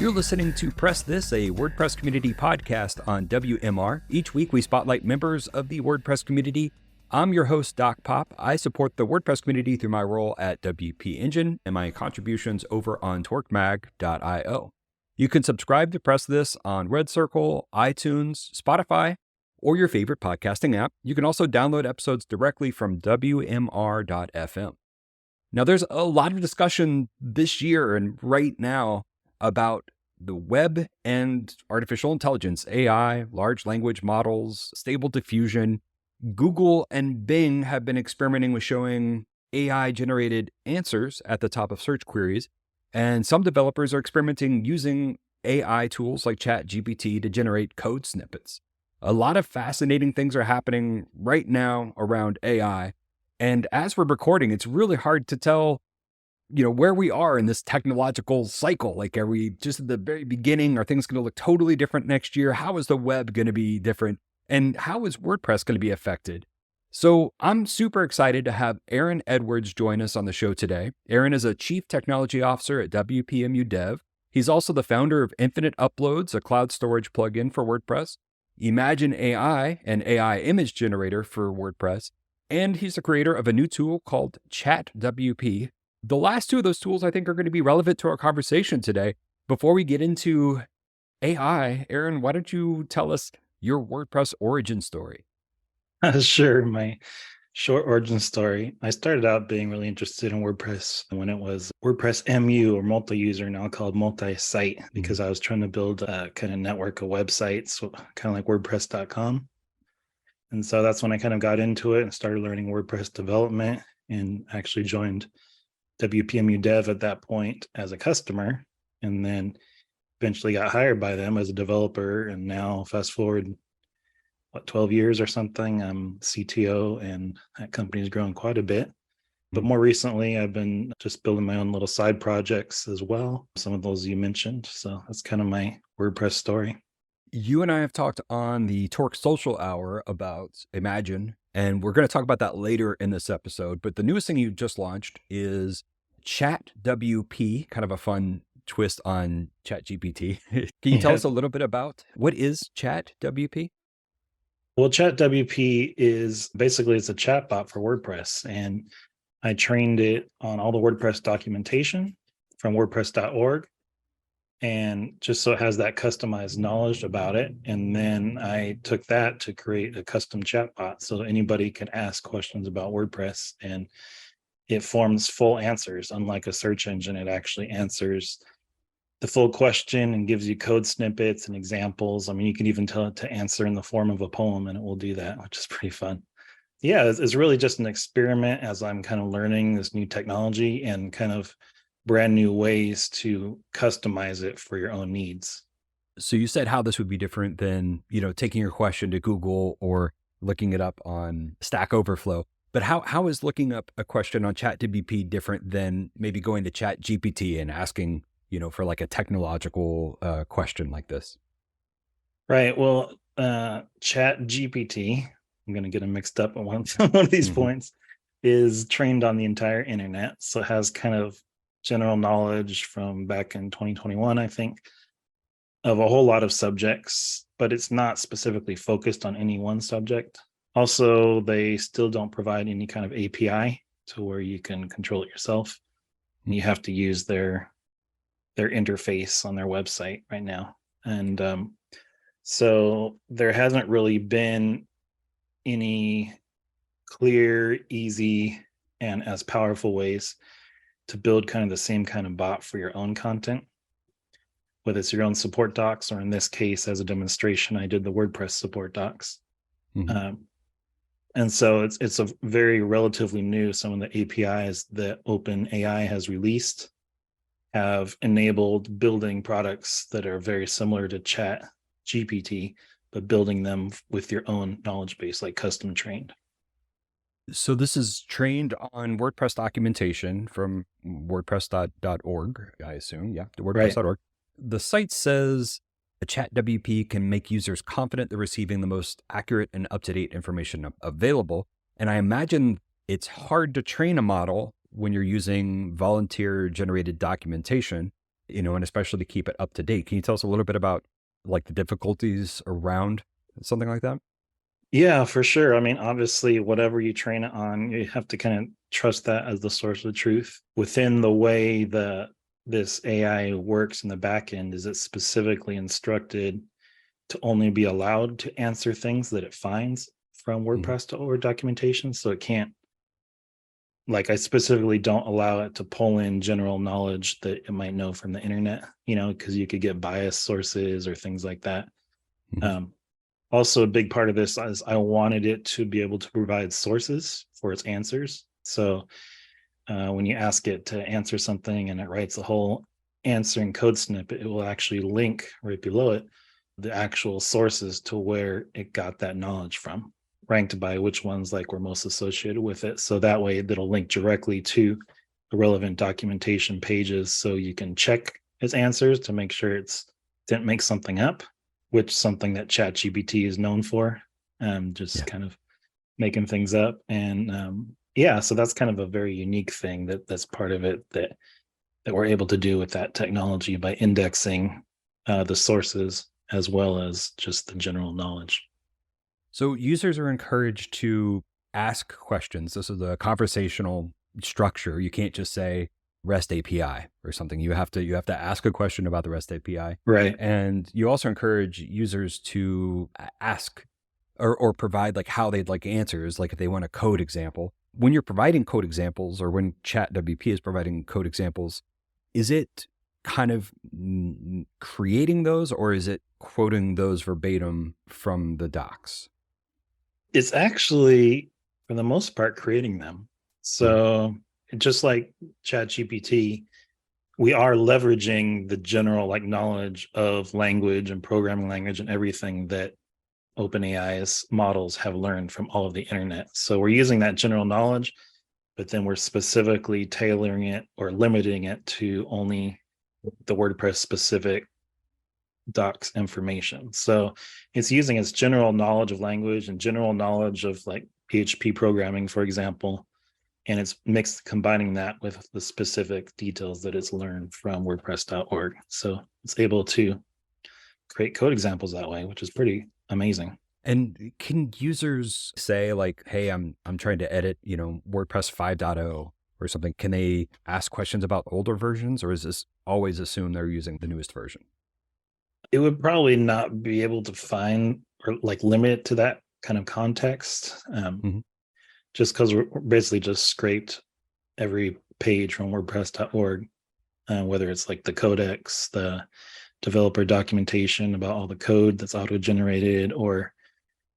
You're listening to Press This, a WordPress community podcast on WMR. Each week, we spotlight members of the WordPress community. I'm your host, Doc Pop. I support the WordPress community through my role at WP Engine and my contributions over on torquemag.io. You can subscribe to Press This on Red Circle, iTunes, Spotify, or your favorite podcasting app. You can also download episodes directly from WMR.fm. Now, there's a lot of discussion this year and right now about the web and artificial intelligence, AI, large language models, stable diffusion. Google and Bing have been experimenting with showing AI-generated answers at the top of search queries, and some developers are experimenting using AI tools like ChatGPT to generate code snippets. A lot of fascinating things are happening right now around AI, and as we're recording, it's really hard to tell where we are in this technological cycle. Like, are we just at the very beginning? Are things going to look totally different next year? How is the web going to be different? And how is WordPress going to be affected? So I'm super excited to have Aaron Edwards join us on the show today. Aaron is a Chief Technology Officer at WPMU Dev. He's also the founder of Infinite Uploads, a cloud storage plugin for WordPress, Imagine AI, an AI image generator for WordPress, and he's the creator of a new tool called ChatWP. The last two of those tools, I think, are going to be relevant to our conversation today. Before we get into AI, Aaron, why don't you tell us your WordPress origin story? Sure. My short origin story. I started out being really interested in WordPress when it was WordPress MU, or multi-user, now called multi-site, because I was trying to build a kind of network of websites, kind of like WordPress.com. And so that's when I kind of got into it and started learning WordPress development, and actually joined WPMU Dev at that point as a customer, and then eventually got hired by them as a developer. And now fast forward, 12 years or something, I'm CTO, and that company's grown quite a bit. But more recently, I've been just building my own little side projects as well. Some of those you mentioned. So that's kind of my WordPress story. You and I have talked on the Torque Social Hour about Imagine, and we're going to talk about that later in this episode. But the newest thing you just launched is ChatWP, kind of a fun twist on ChatGPT. Can you tell us a little bit about what is ChatWP? Well, ChatWP is basically, it's a chatbot for WordPress, and I trained it on all the WordPress documentation from WordPress.org, and just so it has that customized knowledge about it. And then I took that to create a custom chatbot so anybody can ask questions about WordPress, and it forms full answers. Unlike a search engine, it actually answers the full question and gives you code snippets and examples. I mean, you can even tell it to answer in the form of a poem, and it will do that, which is pretty fun. Yeah, it's really just an experiment as I'm kind of learning this new technology and kind of brand new ways to customize it for your own needs. So you said how this would be different than, taking your question to Google or looking it up on Stack Overflow. But how is looking up a question on ChatGPT different than maybe going to ChatGPT and asking, for like a technological question like this? Right. Well, ChatGPT, I'm going to get them mixed up at one of these points, is trained on the entire internet. So it has kind of general knowledge from back in 2021, I think, of a whole lot of subjects, but it's not specifically focused on any one subject. Also, they still don't provide any kind of API to where you can control it yourself. You have to use their interface on their website right now. And so there hasn't really been any clear, easy, and as powerful ways to build kind of the same kind of bot for your own content, whether it's your own support docs, or in this case, as a demonstration, I did the WordPress support docs. And so it's a very relatively new. Some of the APIs that OpenAI has released have enabled building products that are very similar to ChatGPT, but building them with your own knowledge base, like custom trained. So this is trained on WordPress documentation from WordPress.org, I assume. Yeah, the WordPress.org. Right. The site says a ChatWP can make users confident they're receiving the most accurate and up-to-date information available. And I imagine it's hard to train a model when you're using volunteer-generated documentation. and especially to keep it up to date. Can you tell us a little bit about like the difficulties around something like that? Yeah, for sure. I mean, obviously, whatever you train it on, you have to kind of trust that as the source of truth. Within the way that this AI works in the back end, is it specifically instructed to only be allowed to answer things that it finds from Mhm. WordPress.org documentation. So it can't, like, I specifically don't allow it to pull in general knowledge that it might know from the internet, because you could get biased sources or things like that. Mhm. Um, Also, a big part of this is I wanted it to be able to provide sources for its answers. So when you ask it to answer something and it writes a whole answering code snippet, it will actually link right below it the actual sources to where it got that knowledge from, ranked by which ones like were most associated with it. So that way it'll link directly to the relevant documentation pages, so you can check its answers to make sure it's didn't make something up, which something that ChatGPT is known for, just Yeah. kind of making things up. And yeah, so that's kind of a very unique thing that's part of it that we're able to do with that technology by indexing the sources as well as just the general knowledge. So users are encouraged to ask questions. This is a conversational structure. You can't just say REST API or something. You have to ask a question about the REST API. Right. And you also encourage users to ask or provide like how they'd like answers, like if they want a code example. When you're providing code examples or when ChatWP is providing code examples, is it kind of creating those or is it quoting those verbatim from the docs? It's actually, for the most part, creating them. Mhm. So just like ChatGPT, we are leveraging the general like knowledge of language and programming language and everything that OpenAI's models have learned from all of the internet. So we're using that general knowledge, but then we're specifically tailoring it or limiting it to only the WordPress specific docs information. So it's using its general knowledge of language and general knowledge of like PHP programming, for example, and it's combining that with the specific details that it's learned from WordPress.org. So it's able to create code examples that way, which is pretty amazing. And can users say like, "Hey, I'm trying to edit, WordPress 5.0 or something." Can they ask questions about older versions, or is this always assume they're using the newest version? It would probably not be able to find or like limit it to that kind of context, Mhm. just because we're basically just scraped every page from WordPress.org, whether it's like the codex, the developer documentation about all the code that's auto generated, or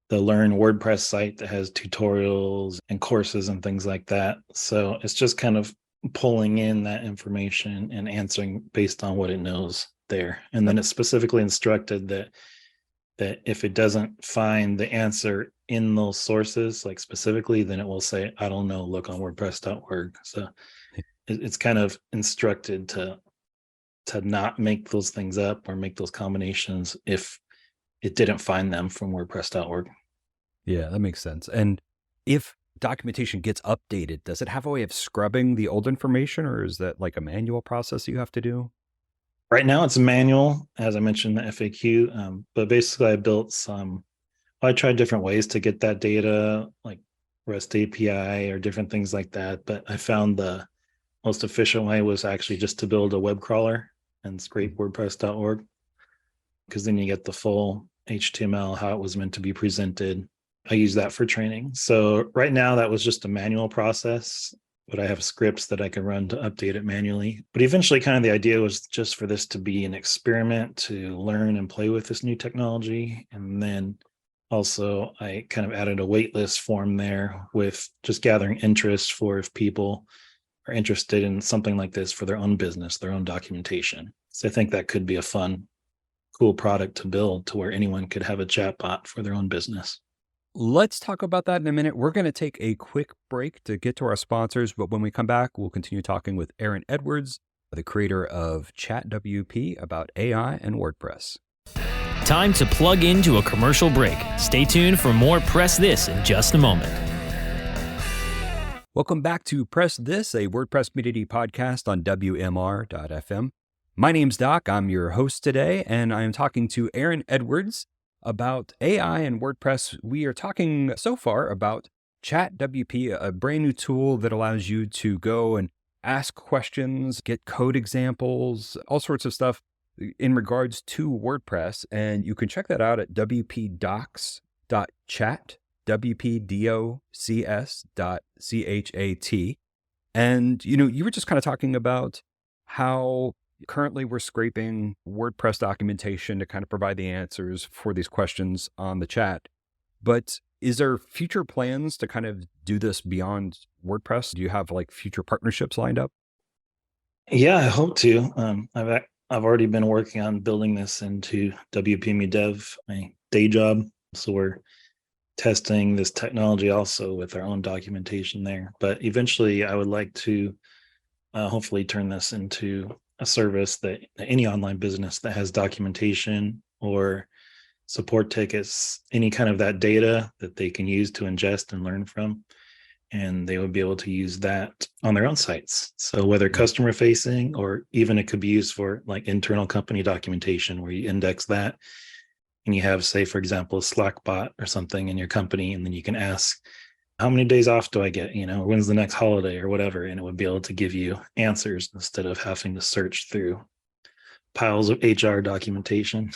the Learn WordPress site that has tutorials and courses and things like that. So it's just kind of pulling in that information and answering based on what it knows there. And then it's specifically instructed that if it doesn't find the answer in those sources, like specifically, then it will say, I don't know, look on WordPress.org. So it's kind of instructed to not make those things up or make those combinations if it didn't find them from WordPress.org. Yeah, that makes sense. And if documentation gets updated, does it have a way of scrubbing the old information, or is that like a manual process you have to do? Right now it's manual, as I mentioned, the FAQ. But basically I tried different ways to get that data, like REST API or different things like that. But I found the most efficient way was actually just to build a web crawler and scrape Mhm. WordPress.org, because then you get the full HTML, how it was meant to be presented. I use that for training. So right now that was just a manual process, but I have scripts that I can run to update it manually. But eventually kind of the idea was just for this to be an experiment to learn and play with this new technology. And then also I kind of added a waitlist form there with just gathering interest for if people are interested in something like this for their own business, their own documentation. So I think that could be a fun, cool product to build to where anyone could have a chatbot for their own business. Let's talk about that in a minute. We're going to take a quick break to get to our sponsors, but when we come back, we'll continue talking with Aaron Edwards, the creator of ChatWP, about AI and WordPress. Time to plug into a commercial break. Stay tuned for more Press This in just a moment. Welcome back to Press This, a WordPress community podcast on WMR.FM. My name's Doc. I'm your host today, and I am talking to Aaron Edwards about AI and WordPress. We are talking so far about ChatWP, a brand new tool that allows you to go and ask questions, get code examples, all sorts of stuff in regards to WordPress. And you can check that out at wpdocs.chat, wpdocs.chat. And, you were just kind of talking about how currently we're scraping WordPress documentation to kind of provide the answers for these questions on the chat. But is there future plans to kind of do this beyond WordPress? Do you have like future partnerships lined up? Yeah, I hope to. I've already been working on building this into WPMU Dev, my day job. So we're testing this technology also with our own documentation there. But eventually, I would like to hopefully turn this into a service that any online business that has documentation or support tickets, any kind of that data that they can use to ingest and learn from, and they would be able to use that on their own sites. So whether customer facing, or even it could be used for like internal company documentation where you index that and you have, say, for example, a Slack bot or something in your company, and then you can ask, how many days off do I get? When's the next holiday or whatever? And it would be able to give you answers instead of having to search through piles of HR documentation.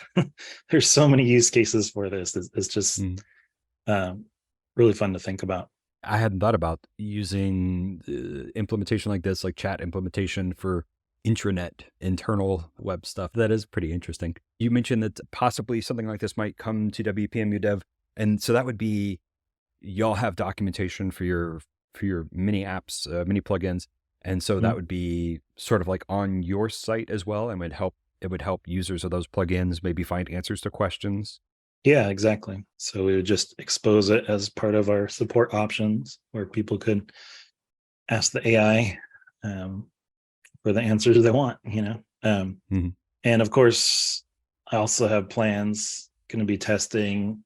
There's so many use cases for this. It's just really fun to think about. I hadn't thought about using implementation like this, like chat implementation for intranet, internal web stuff. That is pretty interesting. You mentioned that possibly something like this might come to WPMU Dev. And so that would be, y'all have documentation for your mini apps, mini plugins. And so that would be sort of like on your site as well, and it would help users of those plugins maybe find answers to questions. Yeah, exactly. So we would just expose it as part of our support options where people could ask the AI for the answers they want, And of course, I also have plans going to be testing.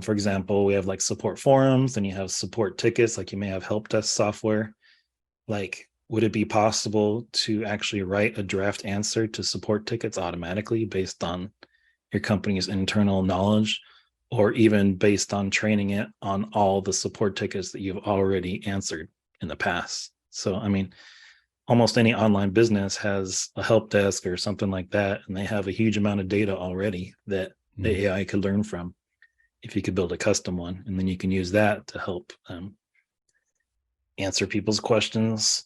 For example, we have like support forums, and you have support tickets, like you may have help desk software. Like, would it be possible to actually write a draft answer to support tickets automatically based on your company's internal knowledge, or even based on training it on all the support tickets that you've already answered in the past? So, I mean, almost any online business has a help desk or something like that, and they have a huge amount of data already that the AI could learn from if you could build a custom one, and then you can use that to help answer people's questions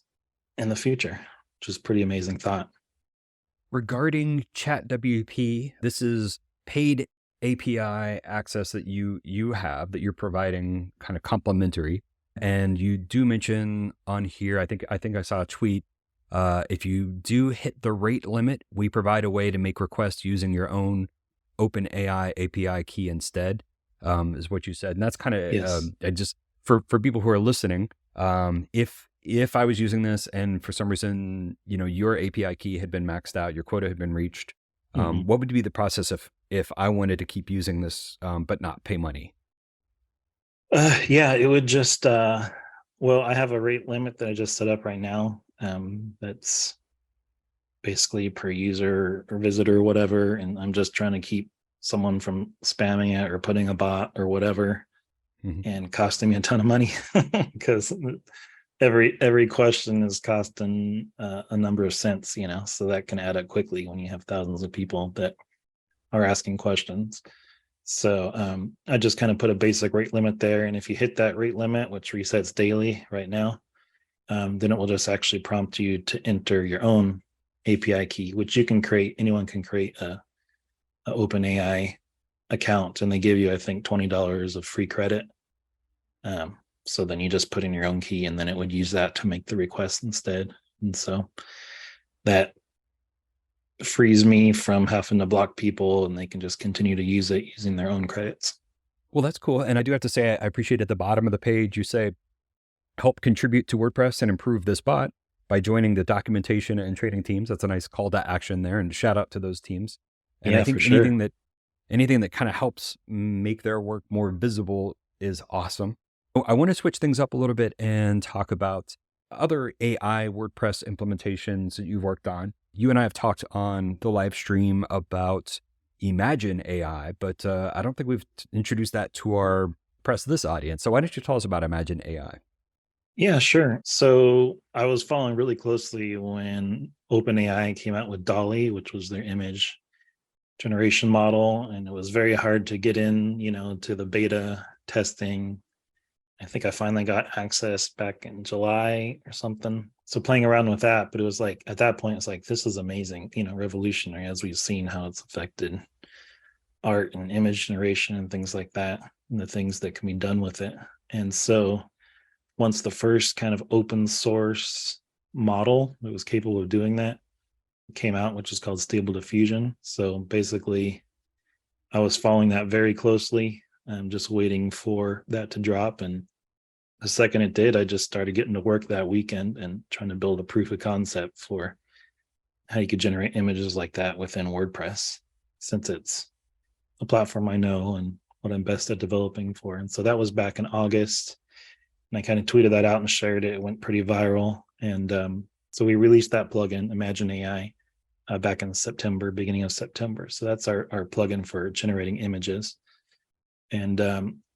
in the future, which is pretty amazing thought. Regarding ChatWP, this is paid API access that you have, that you're providing kind of complimentary. And you do mention on here, I think I saw a tweet, if you do hit the rate limit, we provide a way to make requests using your own OpenAI API key instead, is what you said. And that's kind of, Yes. just for people who are listening, if I was using this and for some reason, your API key had been maxed out, your quota had been reached, what would be the process if I wanted to keep using this, but not pay money? Yeah, it would just, well, I have a rate limit that I just set up right now. That's basically per user or visitor or whatever. And I'm just trying to keep someone from spamming it or putting a bot or whatever and costing me a ton of money because every question is costing a number of cents, so that can add up quickly when you have thousands of people that are asking questions. So I just kind of put a basic rate limit there. And if you hit that rate limit, which resets daily right now, then it will just actually prompt you to enter your own API key, which you can create. Anyone can create a OpenAI account, and they give you, I think, $20 of free credit. So then you just put in your own key, and then it would use that to make the request instead. And so that frees me from having to block people, and they can just continue to use it using their own credits. Well, that's cool. And I do have to say, I appreciate at the bottom of the page, you say, help contribute to WordPress and improve this bot by joining the documentation and trading teams. That's a nice call to action there, and shout out to those teams. And Yeah, I think for sure. anything that kind of helps make their work more visible is awesome. I want to switch things up a little bit and talk about other AI WordPress implementations that you've worked on. You and I have talked on the live stream about Imagine AI, but I don't think we've introduced that to our Press This audience. So why don't you tell us about Imagine AI? Yeah, sure. So I was following really closely when OpenAI came out with Dolly, which was their image generation model, and it was very hard to get in, to the beta testing. I think I finally got access back in July or something. So playing around with that, but it was like at that point, it's like this is amazing, revolutionary, as we've seen how it's affected art and image generation and things like that, and the things that can be done with it. And so once the first kind of open source model that was capable of doing that came out, which is called Stable Diffusion. So basically, I was following that very closely. I'm just waiting for that to drop. And the second it did, I just started getting to work that weekend and trying to build a proof of concept for how you could generate images like that within WordPress, since it's a platform I know and what I'm best at developing for. And so that was back in August. And I kind of tweeted that out and shared it. It went pretty viral. And so we released that plugin, Imagine AI, back in September, beginning of September. So that's our plugin for generating images. And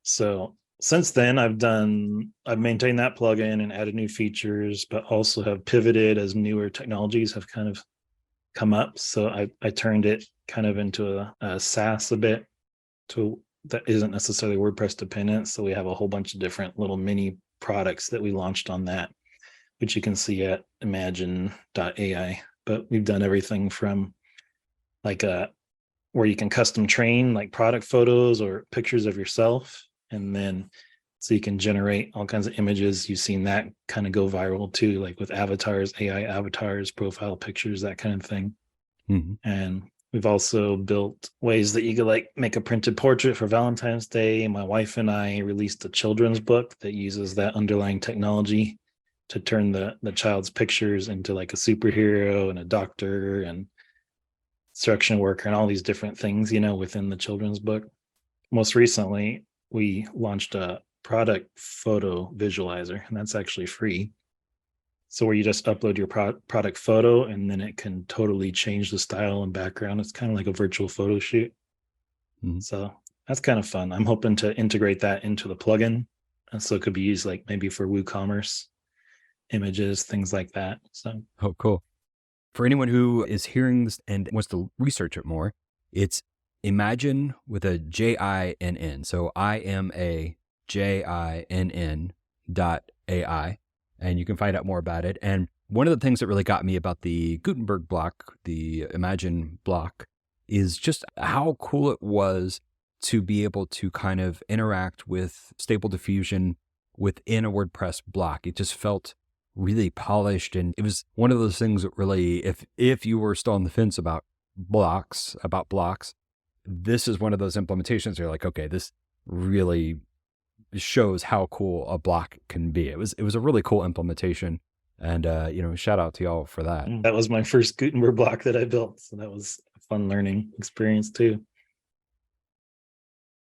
so since then, I've maintained that plugin and added new features, but also have pivoted as newer technologies have kind of come up. So I turned it kind of into a SaaS a bit that isn't necessarily WordPress dependent. So we have a whole bunch of different little mini products that we launched on that, which you can see at imagine.ai. But we've done everything from like where you can custom train like product photos or pictures of yourself. And then so you can generate all kinds of images. You've seen that kind of go viral too, like with avatars, AI avatars, profile pictures, that kind of thing. Mm-hmm. And we've also built ways that you could like make a printed portrait for Valentine's Day. My wife and I released a children's book that uses that underlying technology to turn the child's pictures into like a superhero and a doctor and construction worker and all these different things, within the children's book. Most recently, we launched a product photo visualizer, and that's actually free. So where you just upload your product photo and then it can totally change the style and background. It's kind of like a virtual photo shoot. Mm-hmm. So that's kind of fun. I'm hoping to integrate that into the plugin. And so it could be used like maybe for WooCommerce images, things like that. So, oh, cool. For anyone who is hearing this and wants to research it more, it's Imagine with a JINN. So IMAJINN.ai. And you can find out more about it. And one of the things that really got me about the Gutenberg block, the Imagine block, is just how cool it was to be able to kind of interact with Stable Diffusion within a WordPress block. It just felt really polished. And it was one of those things that really, if you were still on the fence about blocks, this is one of those implementations where you're like, okay, this really shows how cool a block can be. It was a really cool implementation. And, shout out to y'all for that. That was my first Gutenberg block that I built. So that was a fun learning experience too.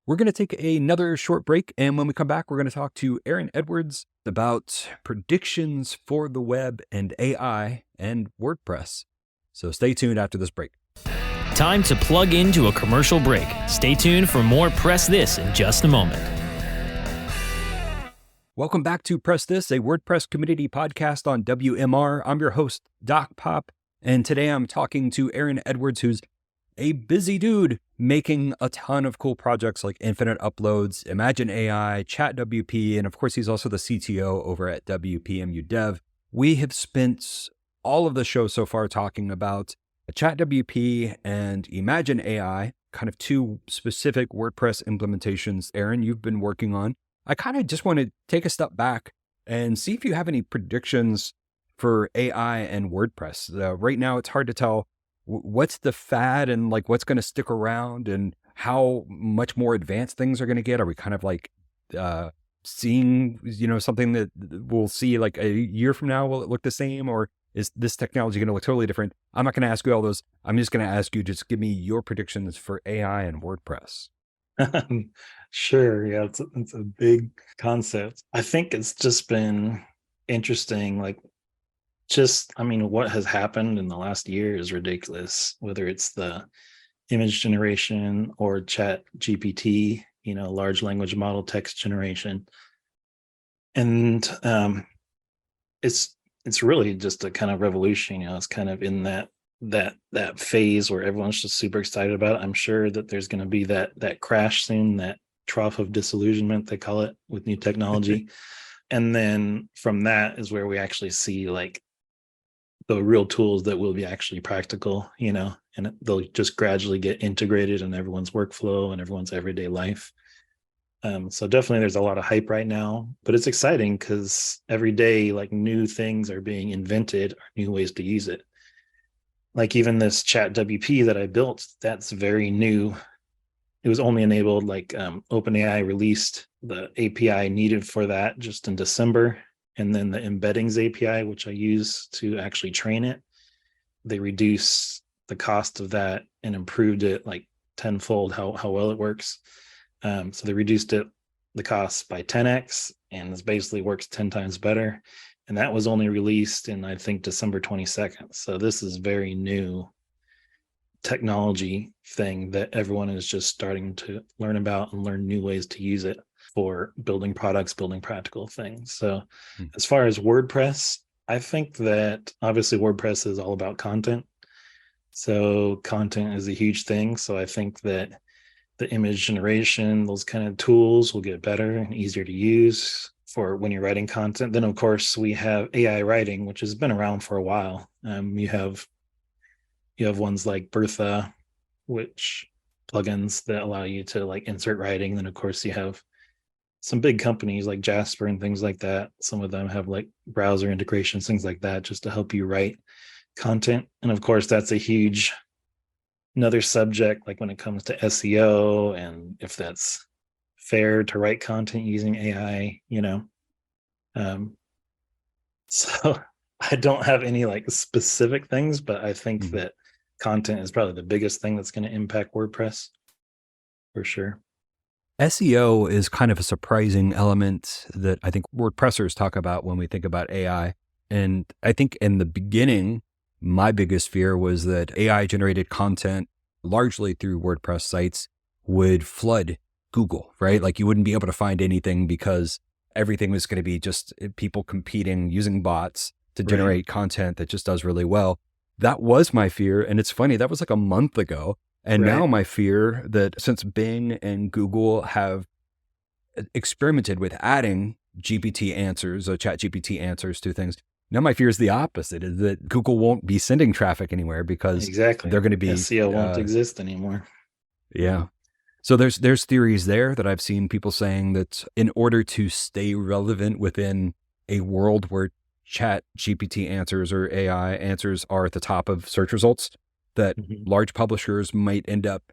We're going to take another short break. And when we come back, we're going to talk to Aaron Edwards about predictions for the web and AI and WordPress. So stay tuned after this break. Time to plug into a commercial break. Stay tuned for more Press This in just a moment. Welcome back to Press This, a WordPress community podcast on WMR. I'm your host, Doc Pop, and today I'm talking to Aaron Edwards, who's a busy dude making a ton of cool projects like Infinite Uploads, Imagine AI, ChatWP, and of course he's also the CTO over at WPMU Dev. We have spent all of the show so far talking about ChatWP and Imagine AI, kind of two specific WordPress implementations, Aaron, you've been working on. I kind of just want to take a step back and see if you have any predictions for AI and WordPress. Right now, it's hard to tell what's the fad and like what's going to stick around and how much more advanced things are going to get. Are we kind of like seeing, something that we'll see like a year from now? Will it look the same, or is this technology going to look totally different? I'm not going to ask you all those. I'm just going to ask you, just give me your predictions for AI and WordPress. Sure. Yeah, it's a big concept. I think it's just been interesting. Like just, I mean, what has happened in the last year is ridiculous, whether it's the image generation or chat GPT, large language model text generation. And it's really just a kind of revolution. It's kind of in that phase where everyone's just super excited about it. I'm sure that there's going to be that crash soon, that trough of disillusionment, they call it, with new technology. And then from that is where we actually see like the real tools that will be actually practical, and they'll just gradually get integrated in everyone's workflow and everyone's everyday life. So definitely there's a lot of hype right now, but it's exciting because every day like new things are being invented, or new ways to use it. Like even this ChatWP that I built, that's very new. It was only enabled like OpenAI released the API needed for that just in December. And then the embeddings API, which I use to actually train it, they reduced the cost of that and improved it like tenfold how well it works. So they reduced the cost by 10x, and this basically works 10 times better. And that was only released in, I think, December 22nd. So this is very new technology thing that everyone is just starting to learn about and learn new ways to use it for building products, building practical things. So as far as WordPress, I think that obviously WordPress is all about content. So content is a huge thing. So I think that the image generation, those kind of tools will get better and easier to use for when you're writing content. Then, of course, we have AI writing, which has been around for a while. You have ones like Bertha, which plugins that allow you to like insert writing. Then, of course, you have some big companies like Jasper and things like that. Some of them have like browser integrations, things like that, just to help you write content. And of course, that's another subject, like when it comes to SEO and if that's fair to write content using AI, so I don't have any like specific things, but I think that content is probably the biggest thing that's going to impact WordPress for sure. SEO is kind of a surprising element that I think WordPressers talk about when we think about AI. And I think in the beginning, my biggest fear was that AI generated content largely through WordPress sites would flood Google, right? Like you wouldn't be able to find anything because everything was going to be just people competing using bots to generate content that just does really well. That was my fear. And it's funny, that was like a month ago. And now my fear that since Bing and Google have experimented with adding GPT answers, chat GPT answers to things, now my fear is the opposite, is that Google won't be sending traffic anywhere because they're going to be SEO won't exist anymore. Yeah. So there's theories there that I've seen people saying that in order to stay relevant within a world where chat GPT answers or AI answers are at the top of search results, that large publishers might end up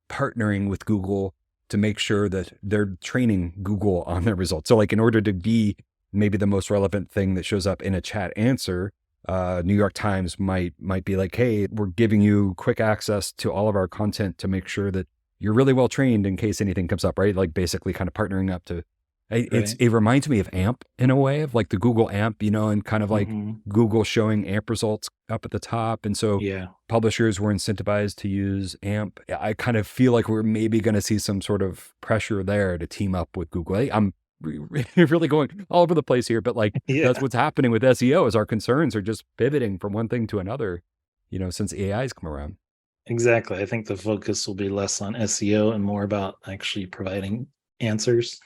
partnering with Google to make sure that they're training Google on their results. So like in order to be maybe the most relevant thing that shows up in a chat answer, New York Times might be like, hey, we're giving you quick access to all of our content to make sure that you're really well trained in case anything comes up, right? Like basically kind of partnering up to, it reminds me of AMP in a way, of like the Google AMP, and kind of like Google showing AMP results up at the top. And so publishers were incentivized to use AMP. I kind of feel like we're maybe going to see some sort of pressure there to team up with Google. I'm really going all over the place here, but like that's what's happening with SEO is our concerns are just pivoting from one thing to another, since AI's come around. Exactly. I think the focus will be less on SEO and more about actually providing answers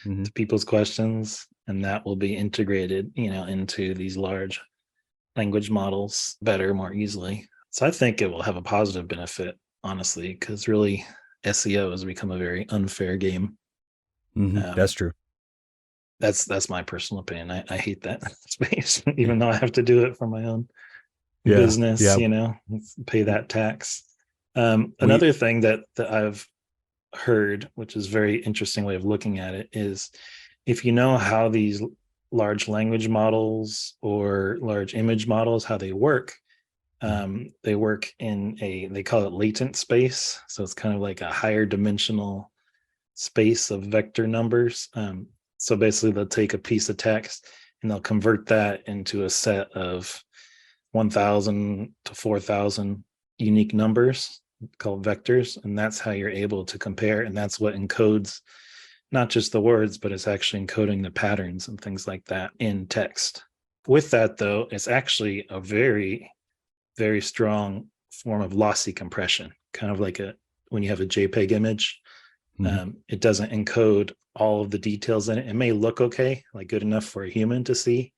to people's questions. And that will be integrated, into these large language models better, more easily. So I think it will have a positive benefit, honestly, because really SEO has become a very unfair game. That's true. That's my personal opinion. I hate that space, even though I have to do it for my own business, pay that tax. Another thing that I've heard, which is very interesting way of looking at it, is if you know how these large language models or large image models, how they work in they call it latent space. So it's kind of like a higher dimensional space of vector numbers. So basically they'll take a piece of text and they'll convert that into a set of 1,000 to 4,000 unique numbers called vectors. And that's how you're able to compare. And that's what encodes not just the words, but it's actually encoding the patterns and things like that in text. With that, though, it's actually a very, very strong form of lossy compression, kind of like when you have a JPEG image. It doesn't encode all of the details in it. It may look okay, like good enough for a human to see,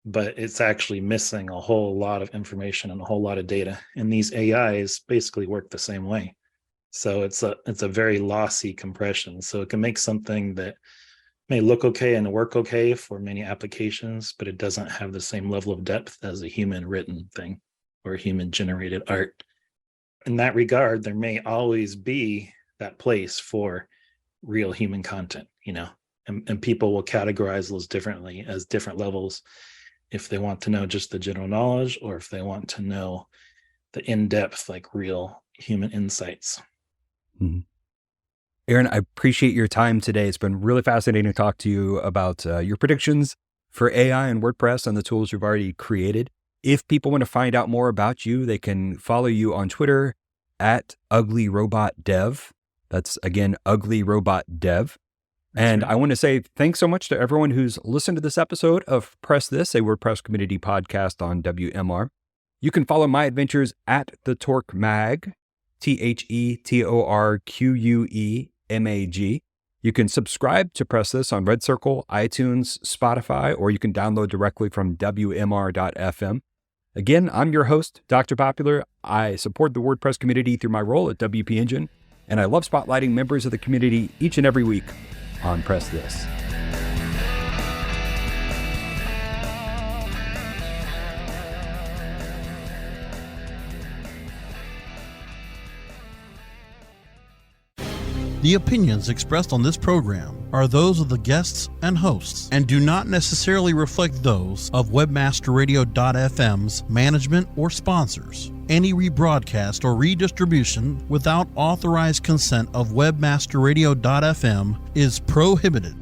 but it's actually missing a whole lot of information and a whole lot of data. And these AIs basically work the same way. So it's a very lossy compression. So it can make something that may look okay and work okay for many applications, but it doesn't have the same level of depth as a human written thing or human generated art. In that regard, there may always be that place for real human content, and people will categorize those differently as different levels if they want to know just the general knowledge or if they want to know the in-depth, like real human insights. Aaron, I appreciate your time today. It's been really fascinating to talk to you about your predictions for AI and WordPress and the tools you've already created. If people want to find out more about you, they can follow you on Twitter at uglyrobotdev. That's, again, uglyrobotdev. And I want to say thanks so much to everyone who's listened to this episode of Press This, a WordPress community podcast on WMR. You can follow my adventures at the Torque Mag, TheTorqueMag. You can subscribe to Press This on Red Circle, iTunes, Spotify, or you can download directly from WMR.fm. Again, I'm your host, Dr. Popular. I support the WordPress community through my role at WP Engine, and I love spotlighting members of the community each and every week on Press This. The opinions expressed on this program are those of the guests and hosts and do not necessarily reflect those of WebmasterRadio.fm's management or sponsors. Any rebroadcast or redistribution without authorized consent of WebmasterRadio.fm is prohibited.